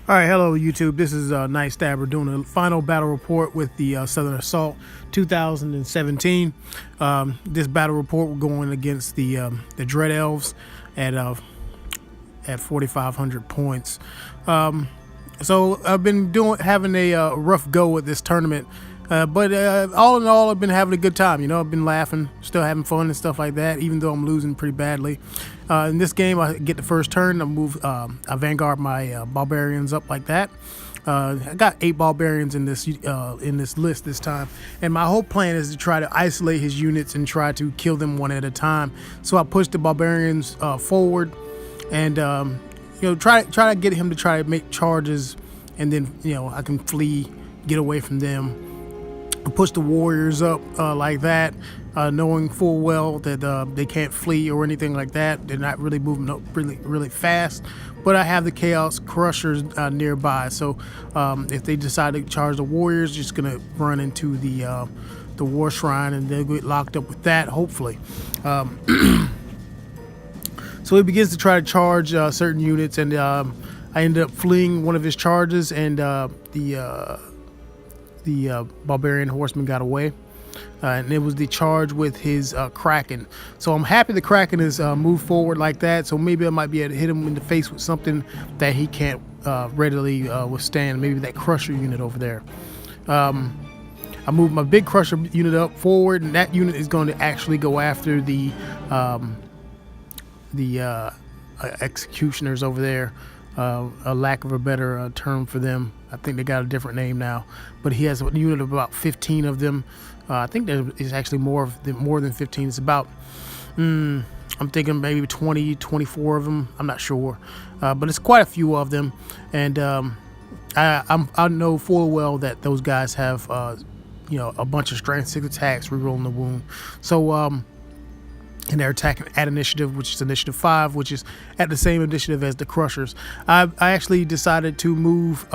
All right, hello YouTube. This is Night Stabber doing a final battle report with the Southern Assault 2017. This battle report we're going against the Dread Elves at 4,500 points. So I've been having a rough go with this tournament, but all in all, I've been having a good time. You know, I've been laughing, still having fun and stuff like that, even though I'm losing pretty badly. In this game, I get the first turn. I vanguard my barbarians up like that. I got 8 barbarians in this list this time, and my whole plan is to try to isolate his units and try to kill them one at a time. So I push the barbarians forward, and try to get him to try to make charges, and then I can flee, get away from them. Push the warriors up like that, knowing full well that they can't flee or anything like that. They're not really moving up really fast, but I have the Chaos Crushers nearby, so if they decide to charge the warriors, just gonna run into the War Shrine, and they'll get locked up with that, hopefully. So he begins to try to charge certain units, and I ended up fleeing one of his charges, and the barbarian horseman got away, and it was the charge with his Kraken. So I'm happy the Kraken has moved forward like that, so maybe I might be able to hit him in the face with something that he can't readily withstand, maybe that Crusher unit over there. I moved my big Crusher unit up forward, and that unit is going to actually go after the executioners over there. A lack of a better term for them. I think they got a different name now, but he has a unit of about 15 of them. I think there is actually more than 15. It's about, I'm thinking maybe 20, 24 of them. I'm not sure, but it's quite a few of them, and I know full well that those guys have, a bunch of strength 6 attacks, rerolling the wound. So, and they're attacking at initiative, which is initiative 5, which is at the same initiative as the Crushers. I actually decided to move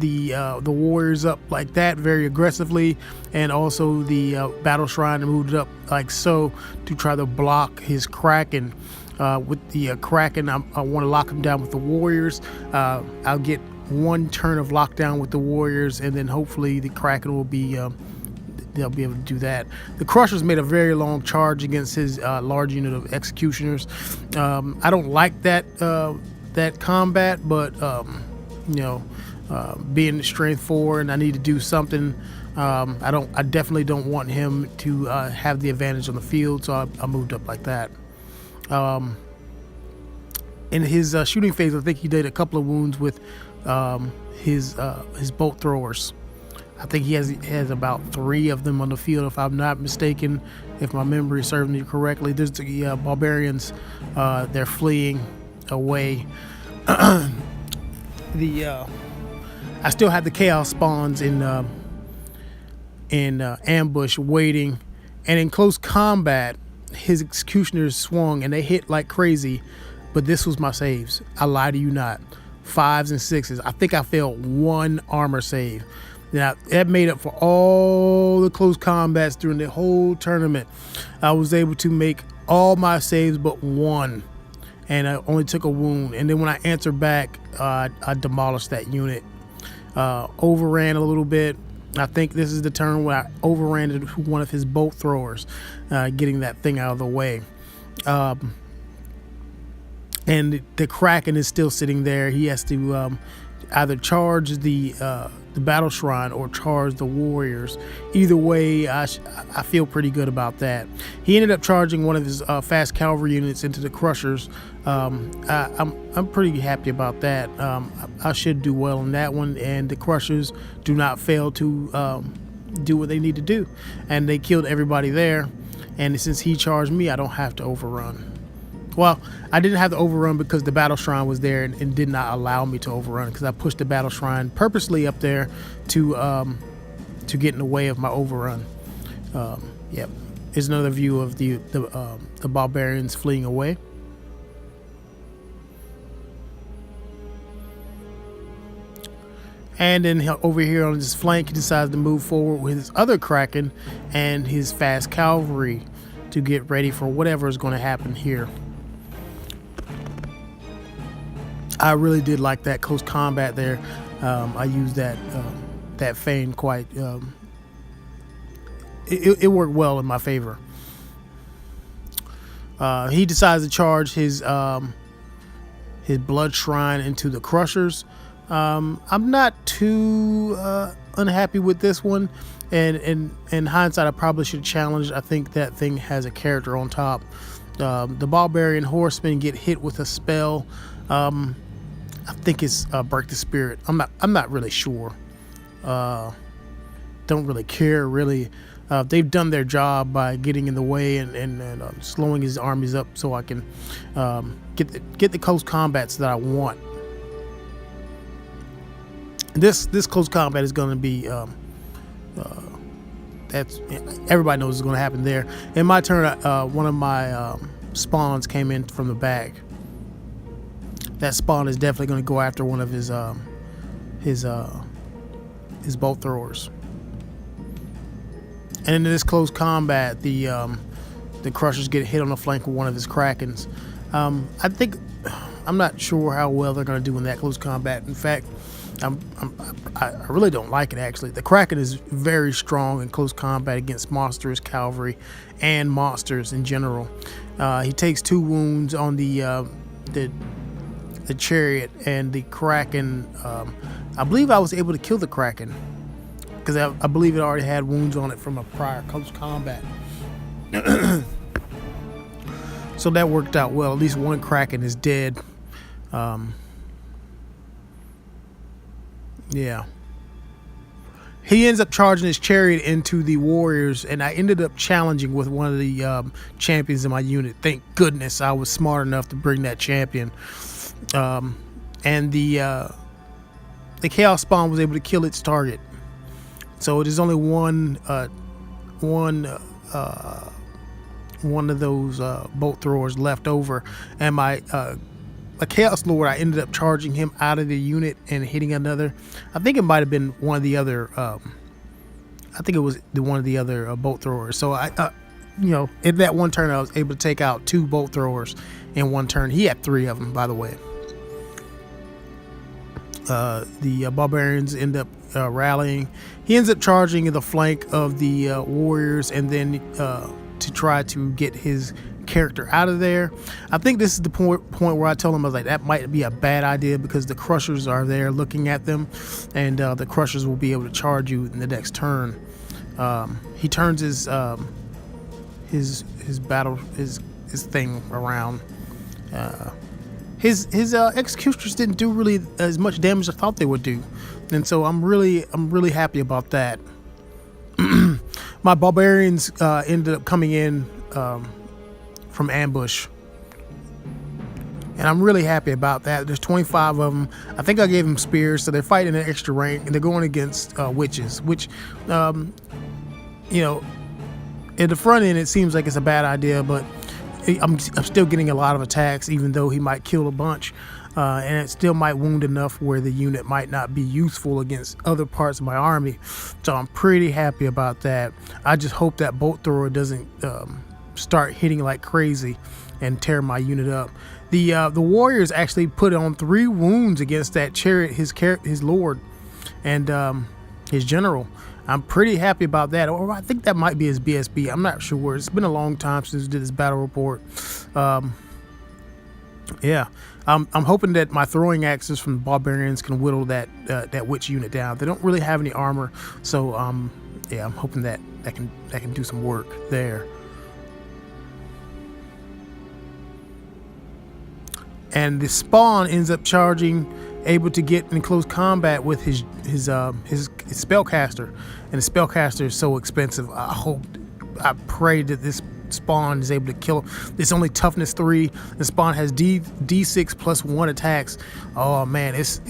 the warriors up like that very aggressively, and also the battle shrine, and moved it up like so to try to block his Kraken. With the Kraken, I want to lock him down with the warriors. I'll get 1 turn of lockdown with the warriors, and then hopefully the Kraken will be they'll be able to do that. The Crushers made a very long charge against his large unit of executioners. I don't like that combat, but being strength 4 and I need to do something. I definitely don't want him to have the advantage on the field, so I moved up like that. In his shooting phase, I think he did a couple of wounds with his bolt throwers. I think he has about 3 of them on the field, if I'm not mistaken, if my memory serves me correctly. There's the barbarians, they're fleeing away. I still have the chaos spawns in ambush waiting, and in close combat, his executioners swung and they hit like crazy, but this was my saves. I lie to you not. 5s and 6s. I think I failed 1 armor save. Now, that made up for all the close combats during the whole tournament. I was able to make all my saves but 1, and I only took a wound. And then when I answered back, I demolished that unit. Overran a little bit. I think this is the turn where I overran one of his bolt throwers, getting that thing out of the way. And the Kraken is still sitting there. He has to either charge the battle shrine or charge the warriors. Either way, I feel pretty good about that. He ended up charging one of his fast cavalry units into the Crushers. I'm pretty happy about that. I should do well in that one, and the Crushers do not fail to do what they need to do, and they killed everybody there. And since he charged me, I don't have to overrun. Well, I didn't have to overrun because the battle shrine was there and did not allow me to overrun, because I pushed the battle shrine purposely up there to get in the way of my overrun. Yep. Here's another view of the barbarians fleeing away. And then over here on his flank, he decides to move forward with his other Kraken and his fast cavalry to get ready for whatever is going to happen here. I really did like that close combat there. I used that feign quite. It worked well in my favor. He decides to charge his blood shrine into the crushers. I'm not too unhappy with this one, and in hindsight, I probably should have challenged. I think that thing has a character on top. The barbarian horsemen get hit with a spell. I think it's break the spirit. I'm not really sure. Don't really care really. They've done their job by getting in the way and slowing his armies up so I can get the close combats that I want. This close combat is going to be that's everybody knows is going to happen there. In my turn, one of my spawns came in from the back. That spawn is definitely going to go after one of his bolt throwers. And in this close combat, the crushers get hit on the flank with one of his krakens. I'm not sure how well they're going to do in that close combat. In fact, I really don't like it actually. The kraken is very strong in close combat against monsters, cavalry, and monsters in general. He takes 2 wounds on the chariot, and the kraken. I believe I was able to kill the kraken because I believe it already had wounds on it from a prior close combat. So that worked out well. At least one kraken is dead. Yeah. He ends up charging his chariot into the warriors, and I ended up challenging with one of the champions in my unit. Thank goodness I was smart enough to bring that champion. And the chaos spawn was able to kill its target. So there's only one of those bolt throwers left over, and my a chaos lord, I ended up charging him out of the unit and hitting another. I think it might have been one of the other. I think it was one of the other bolt throwers. So in that one turn, I was able to take out 2 bolt throwers in one turn. He had 3 of them, by the way. The barbarians end up rallying. He ends up charging in the flank of the warriors, and then to try to get his character out of there. I think this is the point where I told him, I was like, that might be a bad idea because the crushers are there looking at them, and the crushers will be able to charge you in the next turn. He turns his thing around. His executioners didn't do really as much damage as I thought they would do, and so I'm really happy about that. My barbarians ended up coming in from ambush, and I'm really happy about that. There's 25 of them. I think I gave them spears, so they're fighting an extra rank, and they're going against witches, which at the front end it seems like it's a bad idea, but I'm still getting a lot of attacks, even though he might kill a bunch, and it still might wound enough where the unit might not be useful against other parts of my army. So I'm pretty happy about that. I just hope that bolt thrower doesn't start hitting like crazy and tear my unit up. The warriors actually put on 3 wounds against that chariot, his lord, and his general. I'm pretty happy about that. Or I think that might be his BSB. I'm not sure. It's been a long time since we did this battle report. Yeah, I'm hoping that my throwing axes from the barbarians can whittle that witch unit down. They don't really have any armor, so yeah, I'm hoping that can do some work there. And the spawn ends up charging, able to get in close combat with his spellcaster, and the spellcaster is so expensive. I pray that this spawn is able to kill him. It's only toughness 3. The spawn has D6 plus 1 attacks. Oh man, this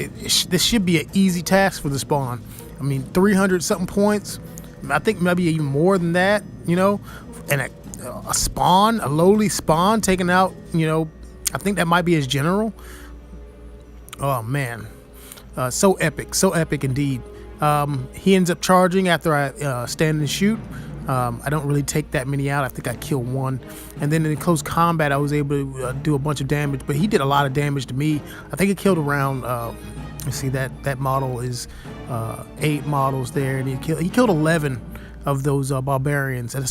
should be an easy task for the spawn. I mean, 300 something points. I think maybe even more than that. And a spawn, a lowly spawn, taking out. I think that might be his general. Oh man, so epic indeed. He ends up charging after I stand and shoot. I don't really take that many out. I think I killed one. And then in close combat, I was able to do a bunch of damage. But he did a lot of damage to me. I think he killed around, you see that model is 8 models there. And he killed 11 of those barbarians. And I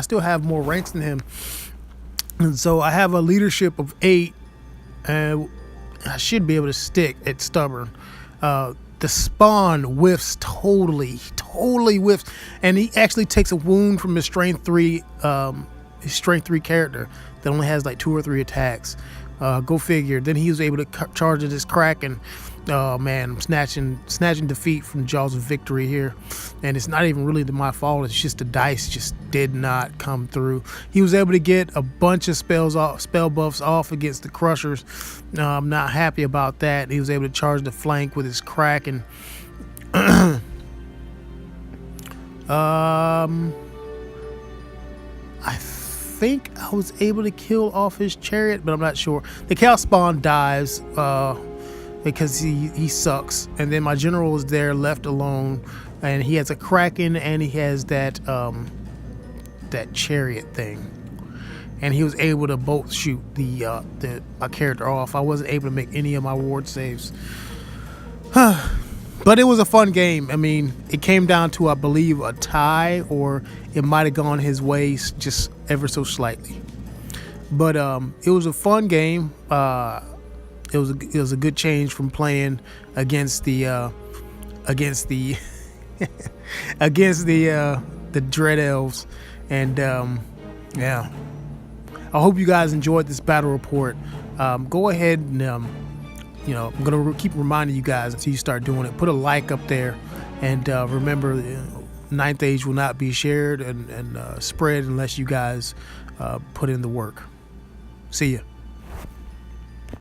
still have more ranks than him. And so I have a leadership of 8. And I should be able to stick at stubborn. The spawn whiffs totally whiffs, and he actually takes a wound from his strength 3 character that only has like 2 or 3 attacks. Go figure. Then he was able to charge at his Kraken. Oh man, I'm snatching defeat from Jaws of Victory here, and it's not even really my fault. It's just the dice just did not come through. He was able to get a bunch of spell buffs off against the Crushers. I'm not happy about that. He was able to charge the flank with his Kraken. I think I was able to kill off his chariot, but I'm not sure. The Chaos Spawn dies because he sucks, and then my general is there left alone, and he has a Kraken, and he has that chariot thing, and he was able to both shoot my character off. I wasn't able to make any of my ward saves. But it was a fun game. I mean, it came down to, I believe, a tie, or it might have gone his way just ever so slightly. But it was a fun game. It was a good change from playing against the Dread Elves, and yeah. I hope you guys enjoyed this battle report. Go ahead and I'm gonna keep reminding you guys until you start doing it. Put a like up there, and remember, Ninth Age will not be shared and spread unless you guys put in the work. See ya.